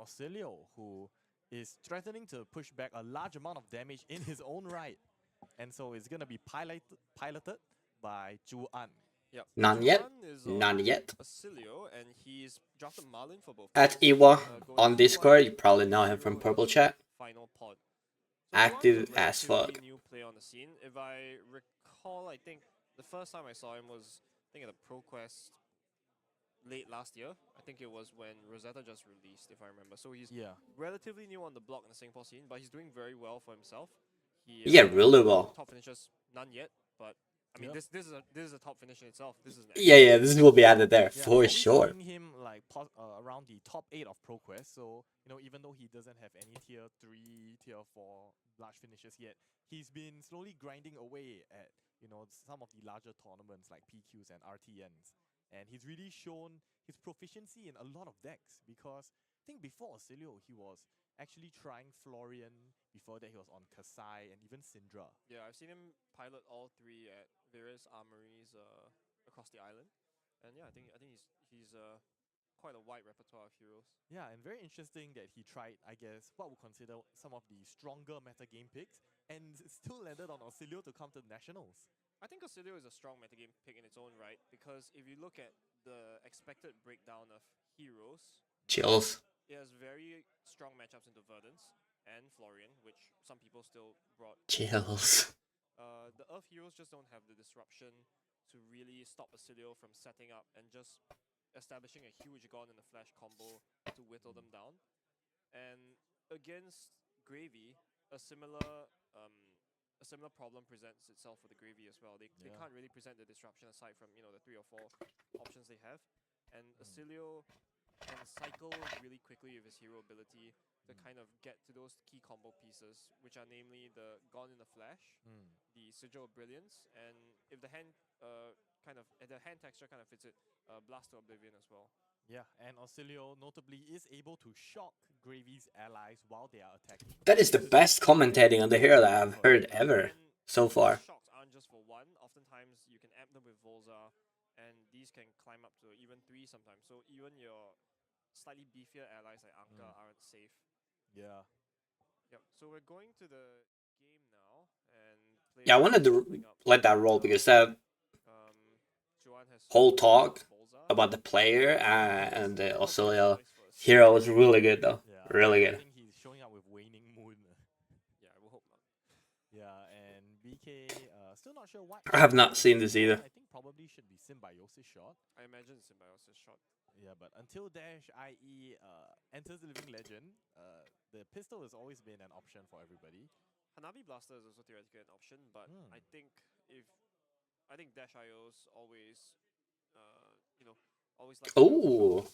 Oscilio, who is threatening to push back a large amount of damage in his own right. And so it's going to be piloted by Zhu An. Yep. None yet. Is None yet. Oscilio, and he's drafted Marlin for both. At teams. Iwa Going on Discord, you probably know him from Purple Chat. Final pod. So Active Juan's a as fuck. relatively new player on the scene. If I recall, I think the first time I saw him was, I think, at the ProQuest late last year. I think it was when Rosetta just released, if I remember. So he's relatively new on the block in the Singapore scene, but he's doing very well for himself. Really well. Top finishers, none yet, but I mean, this is a top finish in itself. This is this will be added there for sure. Seeing him like around the top 8 of ProQuest, so even though he doesn't have any tier 3, tier 4 large finishes yet, he's been slowly grinding away at some of the larger tournaments like PQs and RTNs, and he's really shown his proficiency in a lot of decks. Because I think before Oscilio, he was actually trying Florian. Before that, he was on Kasai and even Syndra. Yeah, I've seen him pilot all 3 at various armories across the island, and yeah, I think he's quite a wide repertoire of heroes. Yeah, and very interesting that he tried, I guess, what we consider some of the stronger metagame picks, and still landed on Oscilio to come to the Nationals. I think Oscilio is a strong metagame pick in its own right, because if you look at the expected breakdown of heroes, Chills. It has very strong matchups into Verdance and Florian, which some people still brought. Chills. The Earth heroes just don't have the disruption to really stop Oscilio from setting up and just establishing a huge Gone in the Flash combo to whittle them down. And against Gravy, a similar problem presents itself for the Gravy as well. They can't really present the disruption aside from the 3 or 4 options they have. And Oscilio can cycle really quickly with his hero ability to kind of get to those key combo pieces, which are namely the Gone in the Flash, the Sigil of Brilliance, and if the hand the hand texture kind of fits it, Blast to Oblivion as well. Yeah, and Oscilio notably is able to shock Gravy's allies while they are attacking. That is the best commentating on the hero that I've heard ever so far. Shocks aren't just for 1. Oftentimes you can amp them with Volza, and these can climb up to even 3 sometimes. So even your slightly beefier allies like Anka aren't safe. Yeah. Yep. So we're going to the game now, and I wanted to let that roll because that whole talk about the player and the Oscilio hero was really good though. Really good. I think he's showing up with Waning Moon. Yeah, I will hope not. Yeah, and BK still not sure what. I have not seen this either. I think probably should be Symbiosis shot. I imagine Symbiosis shot. Yeah, but until Dash, i.e. Enters the Living Legend, the pistol has always been an option for everybody. Hanabi Blaster is also theoretically an option, but I think Dash IOs always, always like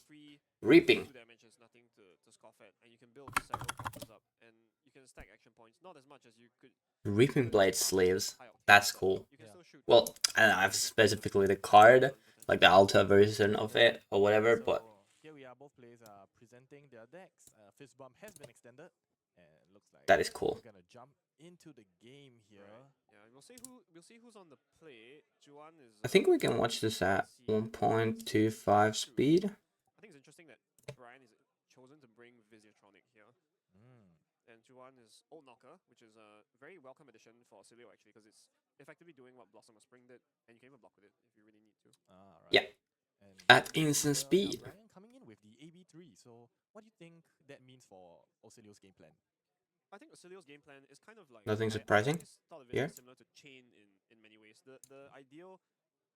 free Reaping. 2 damage is nothing to scoff at, and you can build several counters up, and you can stack action points, not as much as you could. Reaping Blade sleeves. That's cool. You can still shoot. Well, I don't know, I've specifically the card, like the Alta version of it or whatever, but here we are, both players are presenting their decks. Fist Bump has been extended, and it looks like that is cool. We're gonna jump into the game here. Right. Yeah, we'll see who's on the play. Juan is. I think we can watch this at 1.25 speed. I think it's interesting that Brian is chosen to bring Visitronic here. And Juan is Old Knocker, which is a very welcome addition for Oscilio actually, because it's effectively doing what Blossom of Spring did, and you can even block with it if you really need to. Right. Yeah. And at instant speed. Brian coming in with the AB3. So what do you think that means for Oscilio's game plan? I think Oscilio's game plan is kind of like nothing surprising. I thought of it similar to Chain in many ways. The ideal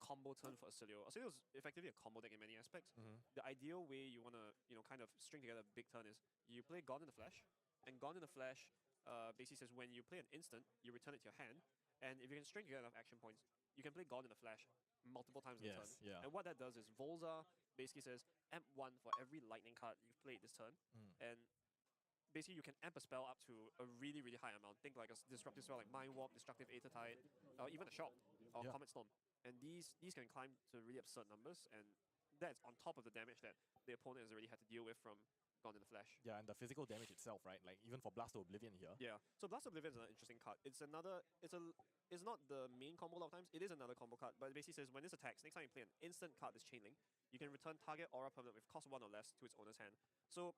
combo turn for Oscilio. Oscilio is effectively a combo deck in many aspects. The ideal way you wanna kind of string together a big turn is you play Gone in the Flash, and Gone in the Flash basically says when you play an instant, you return it to your hand, and if you can string together enough action points, you can play Gone in the Flash multiple times in the turn. And what that does is Volza basically says amp 1 for every lightning card you've played this turn, and basically you can amp a spell up to a really, really high amount. Think like a disruptive spell like Mind Warp, Destructive Aether Tide, or even a Shock, or Comet Storm. And these can climb to really absurd numbers, and that's on top of the damage that the opponent has already had to deal with from Gone in the Flash. Yeah, and the physical damage itself, right? Like even for Blast to Oblivion here. Yeah. So Blast to Oblivion is an interesting card. It's not the main combo a lot of times. It is another combo card, but it basically says when this attacks, next time you play an instant card that's Chain Link, you can return target aura permanent with cost 1 or less to its owner's hand. So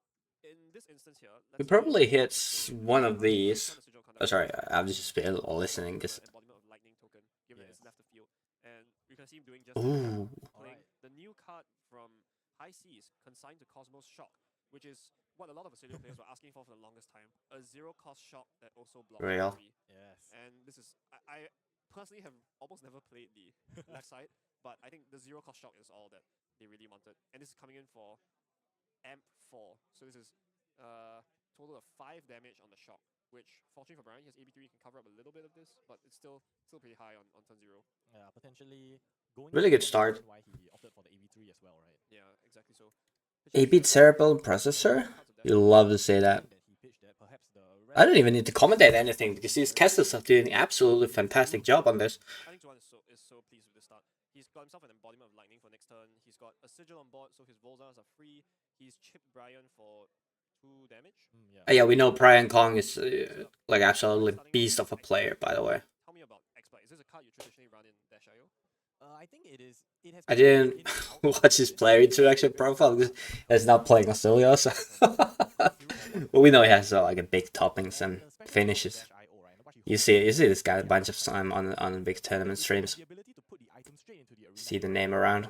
in this instance here, We let's probably say hit Oscilio one of turn these. the sigil Oh, conductivity sorry, back to I've hand, just been listening. the Because embodiment of lightning token, given that it's Yes. left the field, and we can see him doing just that, ooh, playing Alright. the new card from High Seas, Consigned to Cosmos Shock, which is what a lot of Oscilio players were asking for the longest time. A 0-cost shock that also blocks Real. 3. Yes. And this is, I personally have almost never played the left side, but I think the 0-cost shock is all that they really wanted. And this is coming in for Amp 4. So this is total of 5 damage on the shock, which, fortunately for Brian, he has AB3, can cover up a little bit of this, but it's still pretty high on turn 0. Yeah, potentially going Really good into the start. reason why he opted for the AB3 as well, right? Yeah, exactly so. 8-bit cerebral processor? You love to say that. He pitched that. Perhaps the I don't even need to commentate anything because these casters are doing an absolutely fantastic job on this. I think Juan is so pleased with the start. He's got himself an embodiment of lightning for next turn. He's got a sigil on board, so his Volzars are free. He's chipped Brian for 2 damage. Yeah, we know Brian Kong is like absolutely beast of a player, by the way. Tell me about Exploit. Is this a card you traditionally run in Dash.io? I think it is. It has I been didn't in and out watch his of player this. interaction profile because he's not playing Oscilio, so but we know he has like a big toppings and finishes. You see this guy a bunch of time on big tournament streams. See the name around.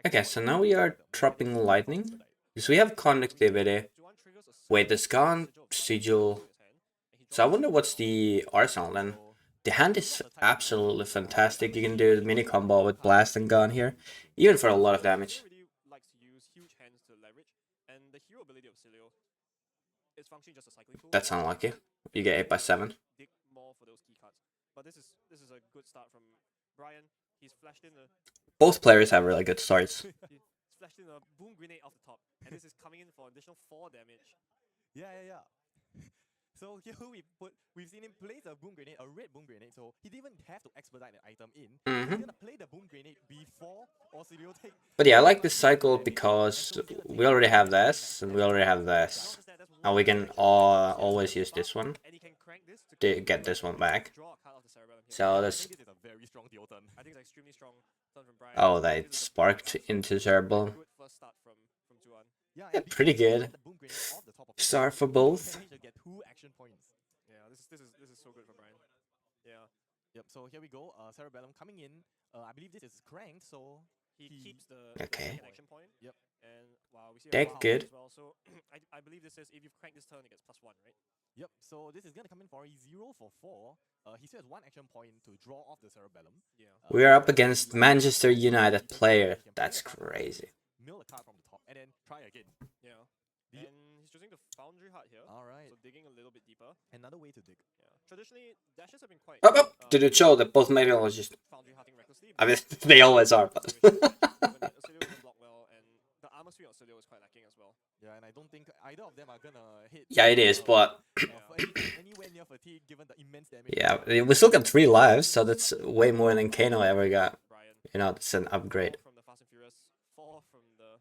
Okay, so now we are dropping lightning because we have conductivity. Wait, there's gone sigil. So I wonder what's the arsenal then. The hand is absolutely fantastic. You can do the mini combo with blast and gun here, even for a lot of damage. Really likes to use huge hands to leverage, and the hero ability of Oscilio is functioning just a cycling tool. That's unlucky. You get 8 by 7. Dig more for those key cards, but this is a good start from Brian. He's flashed in a Both players have really good starts. he's flashed in a boom grenade off the top, and this is coming in for additional 4 damage. Yeah. So here we've seen him place a boom grenade, a red boom grenade, so he didn't even have to expedite the item in. He's gonna play the boom grenade before Oscilio take. But yeah, I like this cycle because we already have this and we already have this. And we can always use this one And he can crank this to get this one back. draw a card off the cerebellum here. So I that's think this is a very strong deal turn. I think it's an extremely strong turn from Brian. oh, that sparked into cerebral. Good first start from Juan. Yeah, Yeah, and pretty because he good. had the boom grenade off the top of the Start board, for he both. managed to get 2 action points. Yeah, this is so good for Brian. Yeah. Yep. So here we go. Cerebellum coming in. I believe this is cranked, so He keeps the Okay. second action point. Yep. And wow, we see Deck a wow good. as well. So I believe this is if you've cranked this turn, it gets +1, right? Yep. So this is gonna come in for a 0 for 4. He still has 1 action point to draw off the cerebellum. Yeah. We are up against Manchester United player. That's crazy. Mill a card from the top and then try again. Yeah. The- And he's choosing the Foundry Heart here. All right. So digging a little bit deeper. Another way to dig. Yeah. Traditionally, dashes have been quite. Up, up. Did it show that both maybe was just? Foundry Hearting recklessly. I mean, they always are. But Oscilio doesn't block well, and the armor suite of Oscilio is quite lacking as well. Yeah, and I don't think either of them are gonna hit. yeah, it is. But Anywhere near fatigue, given the immense damage. yeah, we still got 3 lives, so that's way more than Kano ever got. Brian. You know, it's an upgrade. 4 from the Fast and Furious, 4 from the.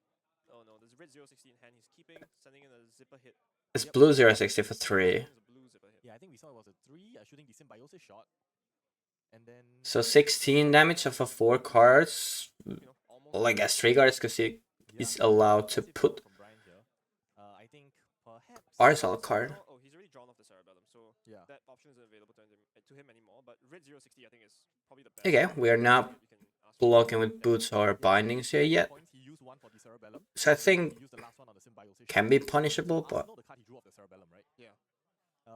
Oh no, there's red 060 in hand. He's keeping, sending in a zipper hit. It's blue 060 for 3. There's a blue zipper hit. Yeah, I think we saw it was a 3, shooting the symbiosis shot, and then. So 16 damage off of 4 cards. You know, almost. Well, I guess 3 cards because he is allowed to put From Brian here. I think perhaps. Arsenal card. Oh, he's already drawn off the cerebellum, so Yeah. that option isn't available to him anymore. But red 060, I think, is probably the best. Okay, we are not you can ask for. blocking with boots or bindings here yet. Points, he used 1 for the cerebellum. So I think He used the last one on the symbiosis can shot. be punishable, but Arsenal, the card he drew off the cerebellum, right? Yeah.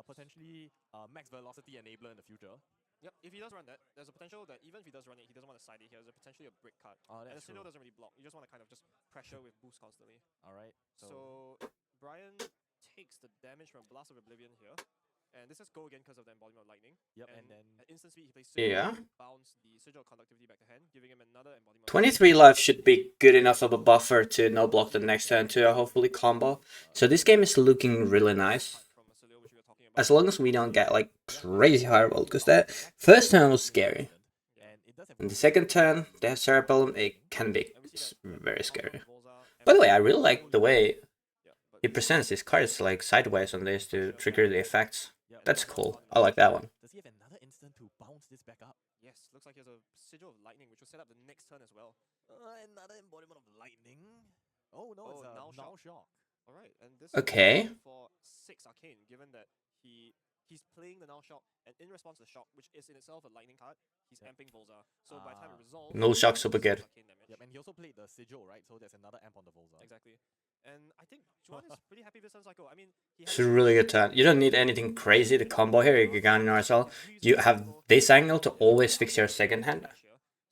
Potentially max velocity enabler in the future. Yep, if he does run that, there's a potential that even if he does run it, he doesn't want to side it here. There's potentially a brick card. Oh, And that's true. Oscilio doesn't really block. You just want to kind of just pressure with boost constantly. All right. So Brian takes the damage from Blast of Oblivion here. And this is go again because of the embodiment of lightning. Yep, and then at instant speed, he plays Sigil, yeah. bounce the Sigil conductivity back to hand, giving him another embodiment. 23 life should be good enough of a buffer to no block the next turn to hopefully combo. So this game is looking really nice. From Oscilio, which we were talking about. As long as we don't get like crazy hard roll, because that first turn was scary. and it does have And the second turn, they have cerebellum, it can be very scary. By the way, I really like the way he presents his cards like sideways on this to trigger the effects. Yeah, That's cool. I like that one. Does he have another instant to bounce this back up? Yes, looks like he has a Sigil of Lightning, which will set up the next turn as well. Another embodiment of lightning. Oh no, Oh, it's now now shock. shock. All right, and this Okay. is for 6 arcane, given that he's playing the now shock, and in response to the shock, which is in itself a lightning card, he's amping Volza. So by the time it resolves, No shock, he super has good. 6 arcane damage. Yep, and he also played the sigil, right? So there's another amp on the Volza. Exactly. And I think Juan is pretty happy with this turn cycle. I mean, he It's has a really good turn. You don't need anything crazy to combo here. You can in RSL. You have this angle to always fix your second hand.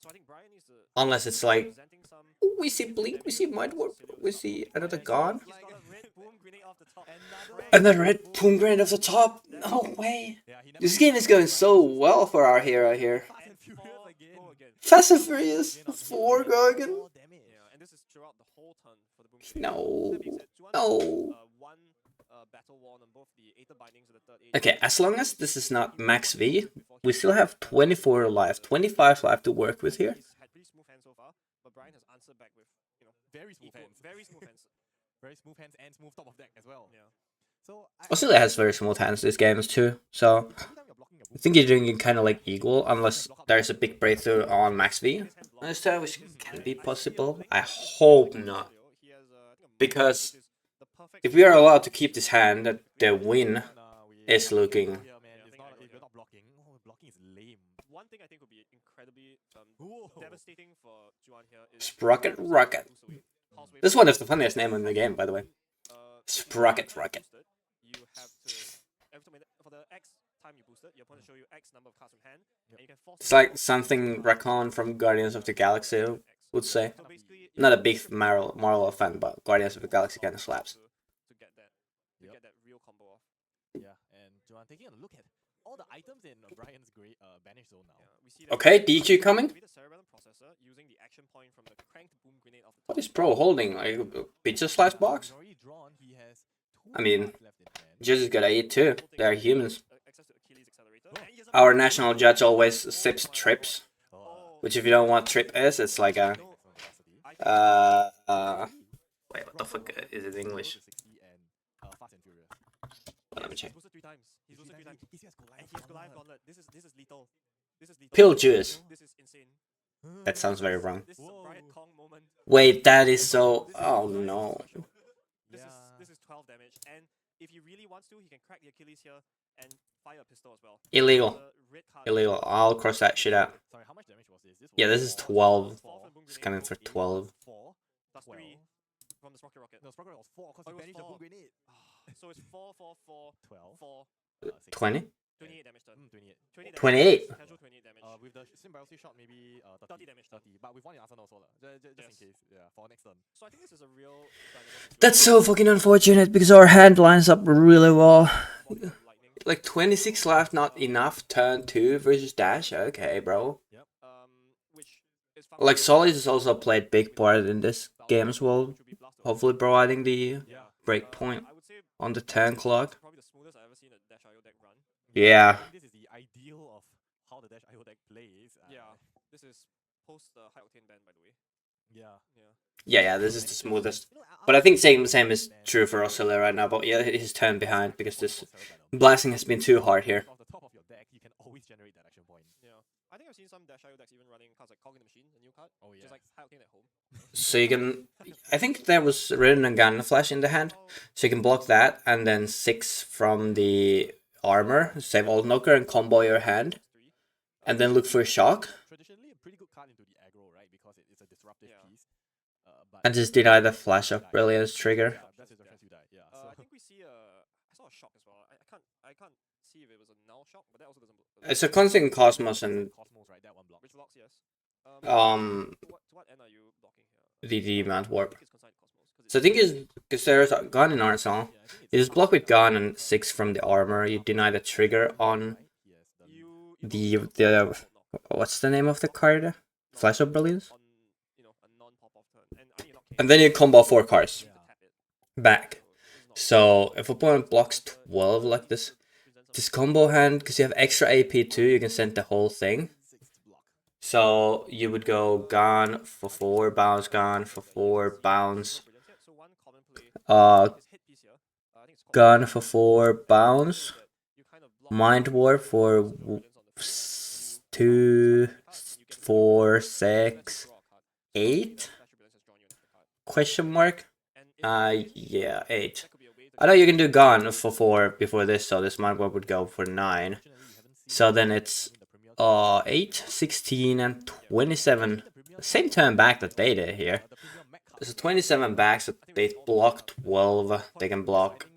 So I think Brian needs to Unless it's like, presenting some we see Blink, we see Mind Warp, we see another And God. he's got a red boom grenade off the top. Another red boom grenade off the top. No way. Yeah, he never This game is going so well for our hero here. Fast and Furious again. Go again. Fast and Furious. Again on hit, 4 again, go again. 4 damage. Yeah, and this is throughout the whole turn for the boom grenade. No. That being said, Juan No. has, one battle wall on both the Aether bindings of the third age. Okay, as long as this is not max V, we still have 24 life, 25 life to work with here. He's had pretty smooth hands so far, but Brian has answered back with, Very smooth equal, hands. very smooth hands. Very smooth hands and smooth top of deck as well. Yeah. So Oscilio has very smooth hands this game too, so every time you're blocking a I boom, think you're doing it kind of like equal, unless there's a big breakthrough on max V. This turn, which can be possible. I hope not. He has, I think a Because which is the perfect if we are allowed to keep this hand, the win we is looking. here, man. It's not, if you're not blocking, blocking is lame. one thing I think would be incredibly Whoa. devastating for Juan here is Sprocket Rocket. Boost away. Pulse wave. This one is the funniest name in the game, by the way. If you Sprocket try to Rocket. boost it, you have to every time for the X time you boost it, your opponent show you X number of cards from hand, and you can force. It's like something Raccoon from Guardians of the Galaxy would say. So basically, Not a big Marvel fan, but Guardians of the Galaxy kind of slaps. to get that, Yep. get that real combo off. Yeah, and Joanne, taking a look at all the items in Brian's great banish zone now. Yeah, we see that Okay, DQ coming. activate the cerebellum processor using the action point from the cranked boom grenade off the What top. is Pro holding? Like a pizza slice box? He's already drawn. He has 2 I mean, cards left in hand. Jesus gotta eat too. They're humans. Access to Achilles accelerator. Oh. And he has a Our big national boom judge grenade. always sips trips. Oh, Which if you don't know what trip is, it's like a maximum velocity. wait, what the fuck is it in English? 60 and Fast and Furious. Let me check. He's boosted 3 times. He's boosted 3 times. He has Goliath. And he has Goliath Gauntlet. This is lethal. This is lethal. Pill juice. This is insane. That sounds very wrong. This is a Brian Whoa. Kong moment. Wait, that is so. This is Oh Brian no. special. This Yeah. is this is 12 damage, and if he really wants to, he can crack the Achilles here and fire a pistol as well. Illegal. The red card- Illegal. I'll cross that shit out. Sorry, how much damage was this? Yeah, was this is 4. 12. Four. It's coming for Eight, 12. 4 plus 12. 3 from the Sprocket Rocket. No, Sprocket was 4 because Oh, he it was banished the boom 4. grenade. So it's 4, 4, 4, 12. 4, 60, 20? 28 damage turn. 28. 28 damage. 28. Casual 28 damage. With the symbiosis shot, maybe 30, 30 damage. 30, but with one in arsenal also, just in Yes. case. Yeah, for next turn. So I think this is a real dynamic That's so fucking unfortunate because our hand lines up really well. lightning. Like 26 left, not enough. Turn 2 versus dash. Okay, bro. Which is Like Solid has also played big part in this game as well. Hopefully providing the Yeah. break point I would say on the 10 clock. probably the smoothest I've ever seen a Dash IO deck run. Yeah. I think this is the ideal of how the Dash IO deck plays. Yeah, this is post the high octane ban, by the way. Yeah. Yeah, this is the smoothest. But I think same is true for Oscilio right now. But yeah, he's turned behind because this blasting has been too hard here. Off the top of your deck, you can always generate that action point. Yeah, I think I've seen some Dash IO decks even running cards like Cog in the Machine, a new card, Oh which yeah. is like high octane at home. So you can, I think there was written a gun flash in the hand. So you can block that and then 6 from the armor, save Old Knocker and combo your hand. And then look for a shock. Traditionally, a pretty good card into the aggro, right? Because it's a disruptive Yeah. piece. But And just deny the flash of brilliance trigger. Yeah, that's his defense. You die. Yeah. I So think we see I saw a shock as well. I can't see if it was a null shock, but that also doesn't. It's a constant Cosmos and Cosmos, right? That one blocks. Which blocks, yes. um To what end are you blocking here? the Mount Warp. I think it's consigned Cosmos. 'Cause So the thing is, because there's a gun in Arsenal, Yeah, I think you just block with gun and 6 from the armor. You deny the trigger on Yes, you the what's the name of the card? Flash of Brilliance. on a non-pop off turn, and I mean, not And then you combo 4 cards Yeah. tap it. back. So So if opponent blocks 12 like this combo hand, because you have extra AP too, you can send the whole thing. 6 to block. So you would go gun for 4 bounce, gun for 4 bounce, So one common play uh, is hit piece here. I think it's called gun for 4 bounce, you kind of block mind warp for brilliance on the 2, 4, 6, 8. question mark. And in Yeah, 8. that could be a way to I know you can do gone for 4 before this, so this mark would go for 9. So then it's 8, 16, and 27. Same turn back that they did here. So 27 back, so they block 12. They can block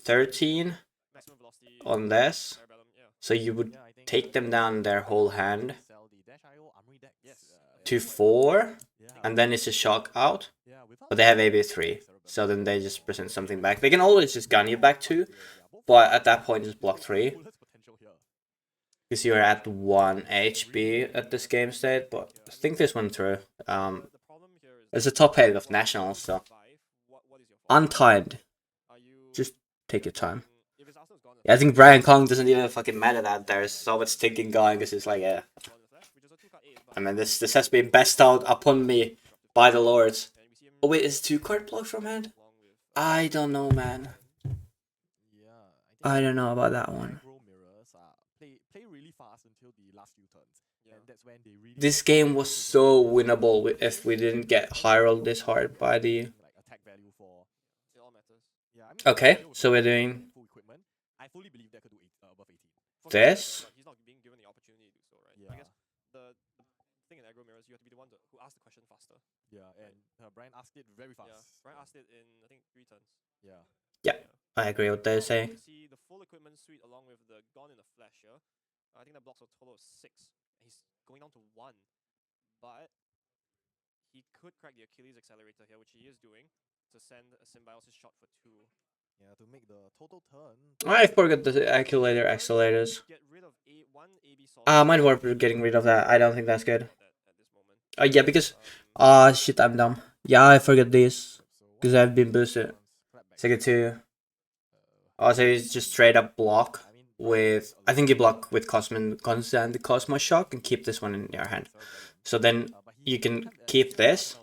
13 maximum velocity on this. cerebellum, yeah. So you would take them down their whole hand Yes. to 4, and then it's a shock out. But they have AB3, so then they just present something back. They can always just gun you back 2, but at that point just block 3. Because you're at 1 HP at this game state, but I think this went through. The problem here is It's a top 8 of Nationals, so what is your fault? untimed. Are you Just take your time. if his Arsenal's gone Yeah, I think Brian Kong doesn't even fucking matter that there's so much thinking going, because it's like, yeah. gone in the flash, which is a 2-card 8, but I mean, this has been best out upon me by the lords. and we see him Oh wait, is 2-card block from hand? along with I don't know, man. I don't know about that one. Play really fast until the last few turns, and that's when they really. This game was so winnable if we didn't get high rolled this hard by the... Like attack value for. it all matters. Yeah, I mean, Okay, so we're doing full equipment. I fully believe that could do above 18. For this. But he's not being given the opportunity to do so, right? Yeah. I guess the thing in aggro mirrors, you have to be the one who asked the question faster. Yeah, and Brian asked it very fast. Yeah, Brian asked it in I think 3 turns. Yeah. I agree with what they're So, saying. you see the full equipment suite along with the gone in the flash here. I think that blocks a total of 6. And he's going down to 1. But he could crack the Achilles accelerator here, which he is doing, to send a symbiosis shot for 2. Yeah, to make the total turn. I forgot the accumulator accelerators. Get rid of one AB solid. Might work getting rid of that. I don't think that's good. At this moment. Yeah, because... shit, I'm dumb. Yeah, I forgot this. Because I've been boosted. Second 2. Also, it's just straight up block with... I think you block with constant Cosmo Shock and keep this one in your hand. So then you can keep this,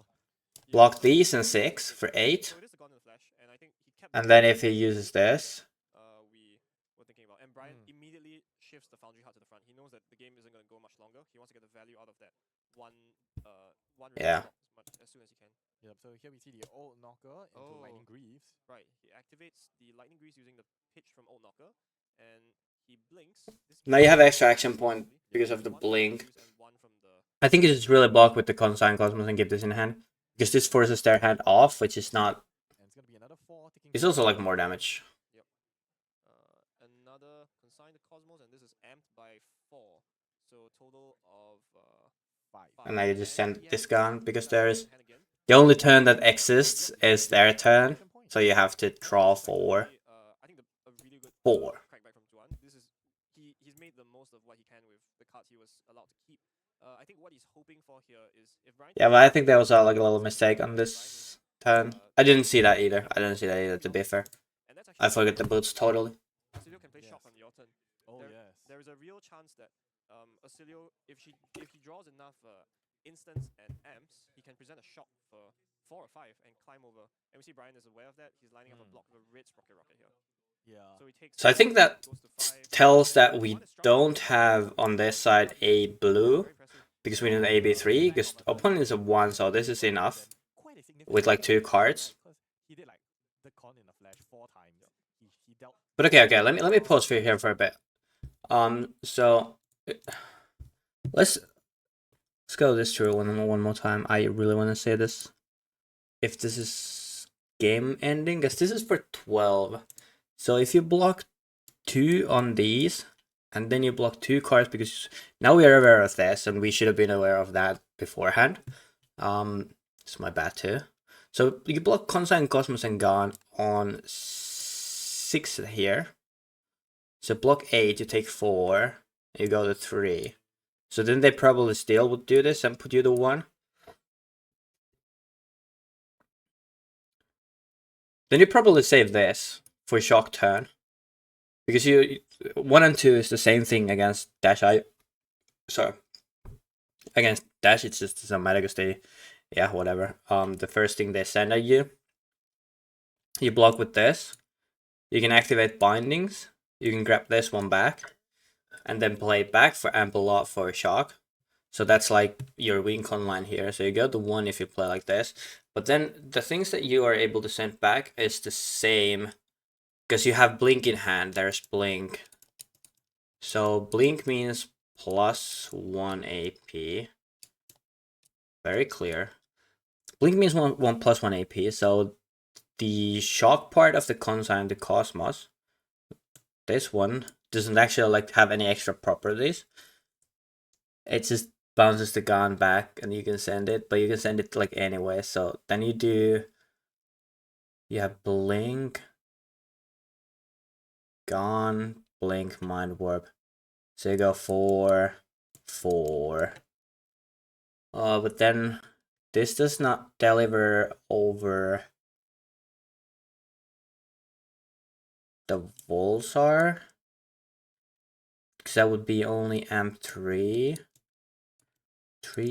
block these and 6 for 8. So it is the gone in the flash, and I think he kept And then if he uses this... we were thinking about. And Brian immediately shifts the Foundry Heart to the front. He knows that the game isn't going to go much longer. He wants to get the value out of that one Yeah. as soon as he can. Yeah, so here we see the old knocker into lightning greaves. Right, he activates the lightning grease using the pitch from old knocker, and he blinks. This Now you have extra action point because of the one from blink. Greaves and one from the I think you just really block with the Consign Cosmos and keep this in hand. Because this forces their hand off, which is not... And it's gonna be another 4 taking. It's also like more damage. another consign the Cosmos, and this is amped by 4. So total of 5. And now you just send he has this gun, because there is... hand again. The only turn that exists is their turn. So you have to draw 4. I think a really good 4. crackback from Juan. This is he's made the most of what he can with the cards he was allowed to keep. I think what he's hoping for here is if Brian. Yeah, but I think that was like a little mistake on this turn. I didn't see that either. To be fair. And that's I actually forgot the boots totally. Oscilio can play shock on your turn. Oh there- yes. There is a real chance that Oscilio, if he draws enough instants and amps, he can present a shock for 4 or 5 and climb over. And we see Brian is aware of that. He's lining up a block with a red sprocket rocket here. Yeah. So he takes. So I think that goes to 5. tells that we don't have on this side a blue. Very impressive. Because we need an AB3. Because opponent is a 1, so this is enough. Quite a significant With like 2 cards. because he did like the con in the flash 4 times. He dealt. But okay, let me pause for here for a bit. So let's go this through one more time. I really want to say this. If this is game ending, because this is for 12. So if you block 2 on these, and then you block 2 cards, because now we are aware of this, and we should have been aware of that beforehand. It's my bad too. So you block Consign, Cosmos, and Gone on 6 here. So block 8, you take 4, you go to 3. So then they probably still would do this and put you to 1. Then you probably save this for shock turn. Because 1 and 2 is the same thing against Dash I. Sorry. Against Dash, it's just some matter because they, yeah, whatever. The first thing they send at you, you block with this. You can activate bindings. You can grab this one back, and then play it back for ample lot for a shock. So that's like your win con line here. So you go to 1 if you play like this. But then the things that you are able to send back is the same. Because you have blink in hand. There's blink. So blink means +1 AP. Very clear. Blink means one +1 AP. So the shock part of the consign, the Cosmos, this one doesn't actually like have any extra properties. It just bounces the gun back and you can send it, but you can send it like anyway. So then you have blink, gone, blink, mind warp. So you go 4, 4. But then this does not deliver over the Volsar, because that would be only amp 3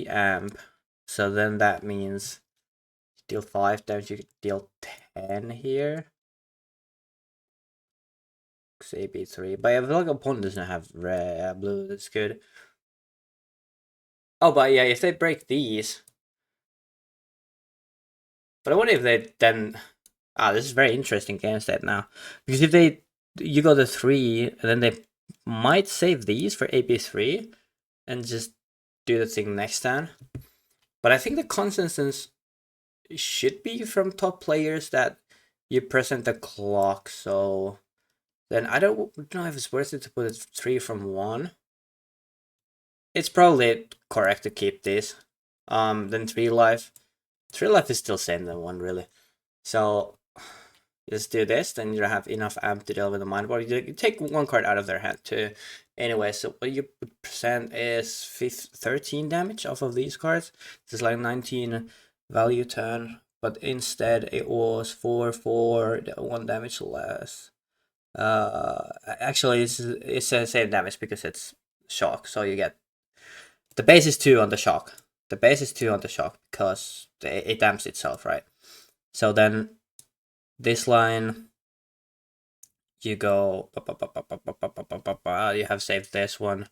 amp. So then that means deal 5 damage, you deal 10 here. AB3, but I feel like opponent doesn't have red, blue, that's good. Oh, but yeah, if they break these. But I wonder if they then. This is very interesting game state now. Because if you go to 3, and then they might save these for AB3 and just do the thing next turn. But I think the consensus should be from top players that you present the clock, so then I don't know if it's worth it to put it 3 from 1. It's probably correct to keep this. Then 3 life. 3 life is still same than 1 really. So just do this, then you have enough amp to deal with the mind warp. You take 1 card out of their hand too. Anyway, so what you present is 13 damage off of these cards. This is like 19 value turn, but instead it was 4, 1 damage less. Actually it's the same damage because it's shock, so you get the base is 2 on the shock. The base is 2 on the shock because it damps itself, right? So then this line, you go, you have saved this one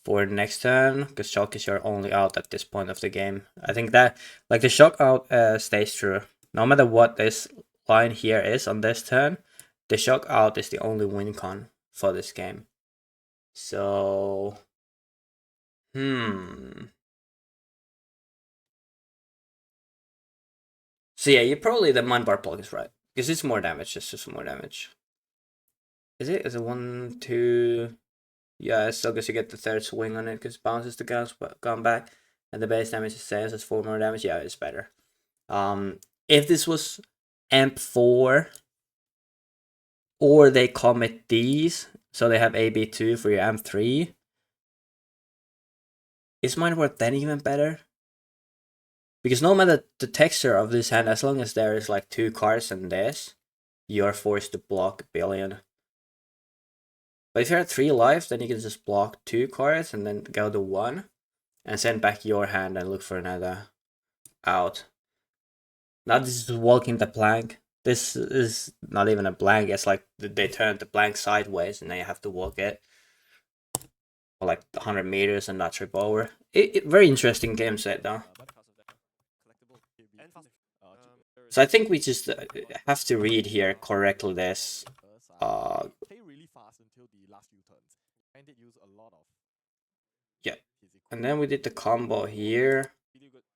for next turn, because shock is your only out at this point of the game. I think that, like, the shock out stays true. No matter what this line here is on this turn, the shock out is the only win con for this game. So, So yeah, you probably, the mind bar block is right. Because it's more damage, it's just more damage. Is it? Is it 1, 2? Yeah, it's still because you get the 3rd swing on it because it bounces the gun back. And the base damage is same, so it's 4 more damage. Yeah, it's better. If this was amp 4, or they commit these, so they have AB2 for your amp 3, is mind warp then even better? Because no matter the texture of this hand, as long as there is like 2 cards in this, you're forced to block a billion. But if you're at 3 life, then you can just block 2 cards and then go to 1 and send back your hand and look for another out. Now this is walking the plank. This is not even a blank, it's like they turned the blank sideways and then you have to walk it for like 100 meters and not trip over. Very interesting game set though. So I think we just have to read here correctly this. Play really fast until the last few turns. And it use a lot of. Yeah. And then we did the combo here. Really good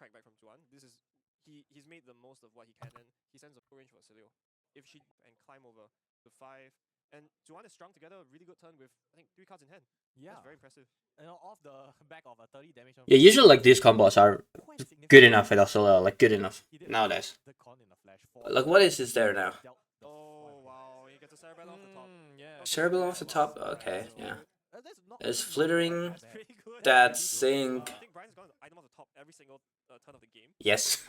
crackback from Juan. This is he's made the most of what he can, and he sends a full range for Oscilio. If she and climb over to 5, and Juan is strung together a really good turn with I think 3 cards in hand. Yeah, that's very impressive. And off the back of a 30 damage. Yeah, usually like these combos are good enough at Oscilio, like good enough nowadays. Like what is this there now? Oh wow, he gets a Cerebellum off the top. Yeah. Cerebellum off the top? Okay, yeah. It's flittering that sync. I think Brian's got an item off the top every single turn of the game. Yes,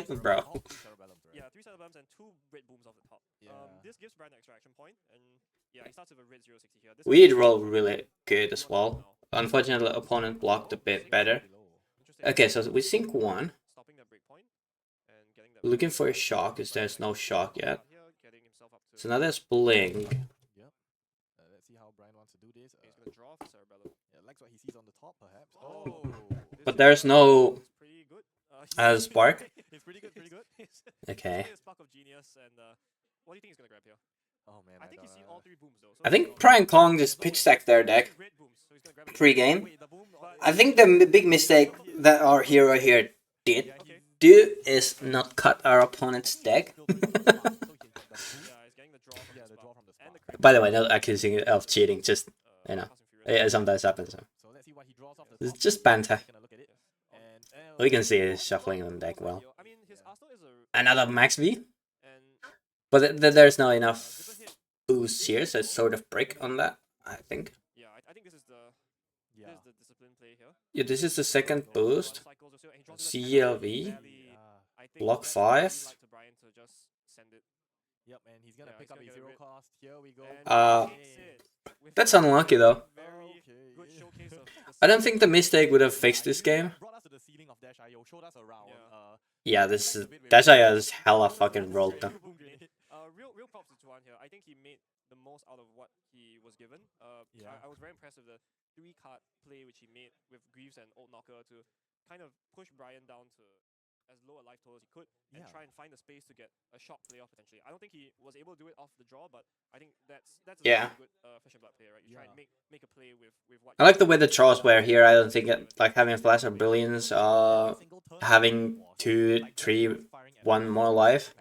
bro. Yeah, 3 Cerebellums and 2 red booms off the top. This gives Brian an extra action point, and yeah, he starts with a red 060 here. This We did roll really good as well. Unfortunately, the opponent blocked a bit better. Okay, so we sync 1. Looking for a shock, because there's no shock yet. So now there's blink. Let's see how Brian wants to do this. He's gonna draw for Cerebellum. Yeah, likes what he sees on the top, perhaps. Oh, But there's no It's pretty good. spark. it's pretty good, pretty good. Okay. Spark of genius, and what do you think he's gonna grab here? Oh man, I think you see all three booms though. So I think Brian Kong just pitch stacked their deck red booms, so he's gonna grab it. pre-game. Wait, the boom. I think the big mistake that our hero here did do is not cut our opponent's deck. Yeah, he's getting the draw from Yeah, the the draw from the and the spark. crit. By the way, no accusing of cheating. Just you know, Fast and Furious. it sometimes happens. So let's see what he draws off the It's top. just banter. Taking a look at it. And, We can see he's shuffling on deck well. I mean, his Arsenal is a Another max V, and but there's not enough triple hit. boost here, so it's sort of break on that. I think. Yeah, I think this is the yeah. discipline play here. Yeah, this is the second boost. Cycles also, and he draws it at CLV. barely. I think Block that's 5. really like to Brian to just send it. Yep, and he's gonna Yeah, pick he's up gonna a get zero rid. cost. Here we go. And Uh, he takes it with That's a unlucky though. very Okay. good showcase of I don't think the mistake would have fixed this game. Brought us to the ceiling of Dash IO, showed us around. Yeah. Yeah, this is Decisive is hella fucking broke though. Real props to Tuan here. I think he made the most out of what he was given. Yeah. I was very impressed with the 3-card play which he made with Greaves and Old Knocker to kind of push Brian down to as low a life total as he could and Yeah. try and find a space to get a shot playoff potentially. I don't think he was able to do it off the draw, but I think that's a Yeah. really good Flesh and Blood play, right? You try and Yeah. make a play with what I like the way the draws were here. I don't think like having Flash or Brilliance, having 2, 3, 1 more life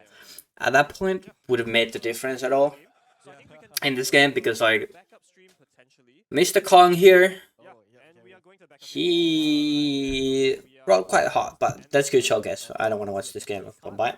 at that point would have made the difference at all So I think we can in this game because like backup stream potentially. Mr. Kong here, Yeah, Oh, yeah, and yeah, we yeah. are going to backup he rolled quite hot, but that's good showcase. I don't want to watch this game. Bye.